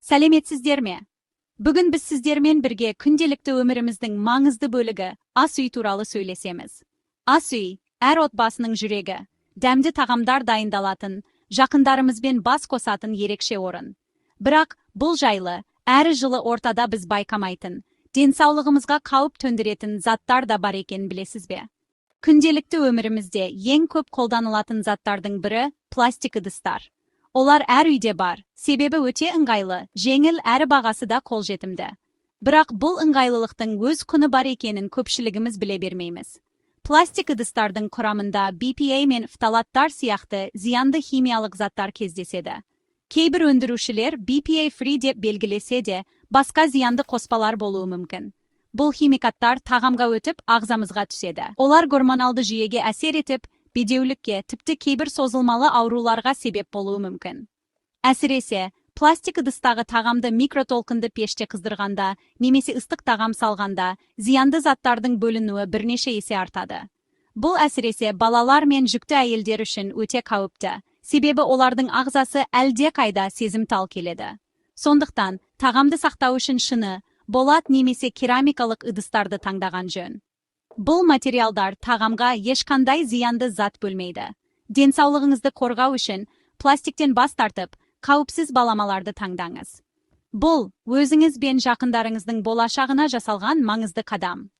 Сәлеметсіздер ме? Бүгін біз сіздермен бірге күнделікті өміріміздің маңызды бөлігі ас үй туралы сөйлесеміз. Ас үй әр отбасының жүрегі, дәмді тағамдар дайындалатын, жақындарымызбен бас қосатын ерекше орын. Бірақ бұл жайлы әрі жылы ортада біз байқамайтын, денсаулығымызға қауіп төндіретін заттар да бар екенін білесіз бе? Күнделікті өмірімізде ең көп қолданылатын заттардың бірі пластик ыдыстар. Олар әр үйде бар, себебі өте ыңғайлы, жеңіл әрі бағасы да қолжетімді. Бірақ бұл ыңғайлылықтың өз құны бар екенін көпшілігіміз біле бермейміз. Пластик ыдыстардың құрамында BPA мен фталаттар сияқты зиянды химиялық заттар кездеседі. Кейбір өндірушілер BPA free деп белгілесе де, басқа зиянды қоспалар болуы мүмкін. Бұл химикаттар тағамға өтіп, ағзамызға түседі. Олар гормоналды жүйеге әсер етіп, бедеулікке, тіпті кейбір созылмалы ауруларға себеп болуы мүмкін. Әсіресе, пластик ыдыстағы тағамды микротолқынды пеште қыздырғанда, немесе ыстық тағам салғанда, зиянды заттардың бөлінуі бірнеше есе артады. Бұл әсіресе балалар мен жүкті әйелдер үшін өте қауіпті, себебі олардың ағзасы әлде қайда сезімтал келеді. Сондықтан, тағамды сақтау үшін шыны, болат немесе керамикалық ыдыстарды таңдаған жөн. Бұл материалдар тағамға ешқандай зиянды зат бөлмейді. Денсаулығыңызды қорғау үшін пластиктен бас тартып, қауіпсіз баламаларды таңдаңыз. Бұл өзіңіз бен жақындарыңыздың болашағына жасалған маңызды қадам.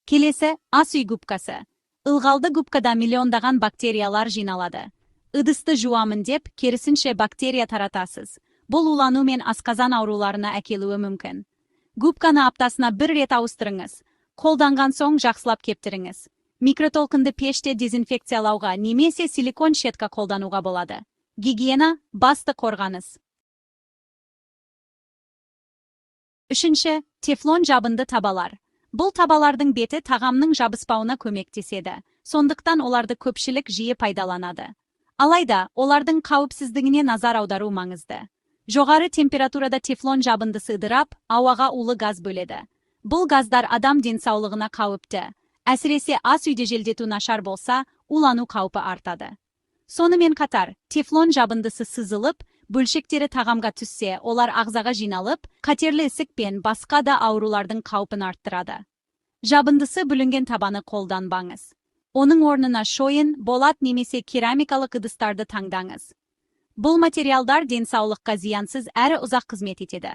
Келесі ас үй губкасы. Ылғалды губкада миллиондаған бактериялар жиналады. Ыдысты жуамын деп, керісінше бактерия таратасыз. Бұл улану мен асқазан ауруларына әкелуі мүмкін. Губканы аптасына бір рет ауыстырыңыз. Қолданған соң жақсылап кептіріңіз. Микротолқынды пеште дезинфекциялауға немесе силикон щетка қолдануға болады. Гигиена басты қорғаныс. Үшінші, тефлон жабынды табалар. Бұл табалардың беті тағамның жабыспауына көмектеседі. Сондықтан оларды көпшілік жиі пайдаланады. Алайда, олардың қауіпсіздігіне назар аудару маңызды. Жоғары температурада тефлон жабындысы ыдырап, ауаға улы газ бөледі. Бұл газдар адам денсаулығына қауіпті. Әсіресе ас үйде желдету нашар болса, улану қаупі артады. Сонымен қатар, тефлон жабындысы сызылып, бөлшектері тағамға түссе, олар ағзаға жиналып, қатерлі ісік пен басқа да аурулардың қаупін арттырады. Жабындысы бүлінген табаны қолданбаңыз. Оның орнына шойын, болат немесе керамикалық ыдыстарды таңдаңыз. Бұл материалдар денсаулыққа зиянсыз әрі ұзақ қызмет етеді.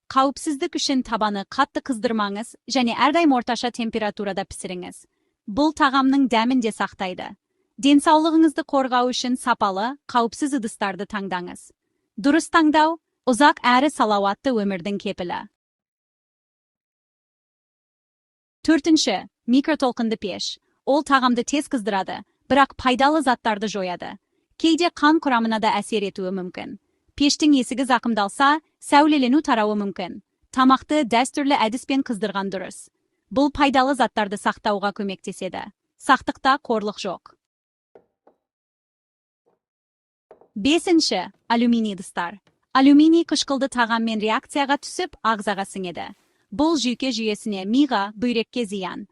Қауіпсіздік үшін табаны қатты қыздырмаңыз және әрдайым орташа температурада пісіріңіз. Бұл тағамның дәмін де сақтайды. Денсаулығыңызды қорғау үшін сапалы, қауіпсіз ыдыстарды таңдаңыз. Дұрыс таңдау, ұзақ әрі салауатты өмірдің кепілі. Төртінші, микротолқынды пеш. Ол тағамды тез қыздырады, бірақ пайдалы заттарды жояды. Кейде қан құрамына да әсер етуі мүмкін. Пештің есігі зақымдалса, сәулелену тарауы мүмкін. Тамақты дәстүрлі әдіспен қыздырған дұрыс. Бұл пайдалы заттарды сақтауға көмектеседі. Сақтықта қорлық жоқ. Бесінші, алюминий ыдыстар. Алюминий қышқылды тағаммен реакцияға түсіп, ағзаға сіңеді. Бұл жүйке жүйесіне, миға, бүйрекке зиян.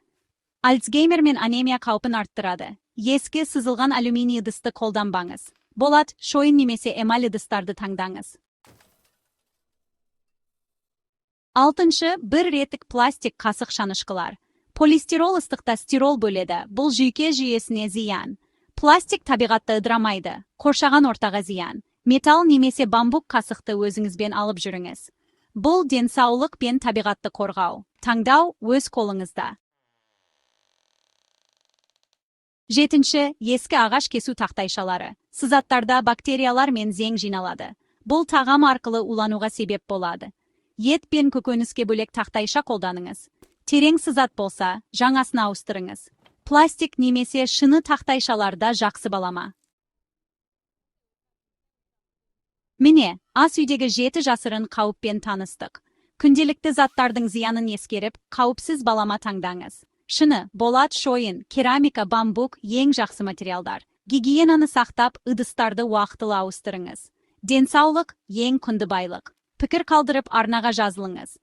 Альцгеймер мен анемия қаупін арттырады. Ескі сызылған алюминий ыдысты қолданбаңыз. Болат, шойын немесе эмаль ыдыстарды таңдаңыз. Алтыншы, бір реттік пластик қасық шанышқылар. Полистирол ыстықта стирол бөледі. Бұл жүйке жүйесіне зиян. Пластик табиғатты ыдырамайды. Қоршаған ортаға зиян. Металл немесе бамбук қасықты өзіңізбен алып жүріңіз. Бұл денсаулық пен табиғатты қорғау. Таңдау өз қолыңызда. Жетінші, ескі ағаш кесу тақтайшалары. Сызаттарда бактериялар мен зең жиналады. Бұл тағам арқылы улануға себеп болады. Ет пен көкөніске бөлек тақтайша қолданыңыз. Терең сызат болса, жаңасына ауыстырыңыз. Пластик немесе шыны тақтайшаларда жақсы балама. Міне, ас үйдегі 7 жасырын қауіппен таныстық. Күнделікті заттардың зиянын ескеріп, қауіпсіз балама таңдаңыз. Шыны, болат, шойын, керамика, бамбук ең жақсы материалдар. Гигиенаны сақтап, ыдыстарды уақытылы ауыстырыңыз. Денсаулық ең құнды байлық. Пікір қалдырып арнаға жазылыңыз.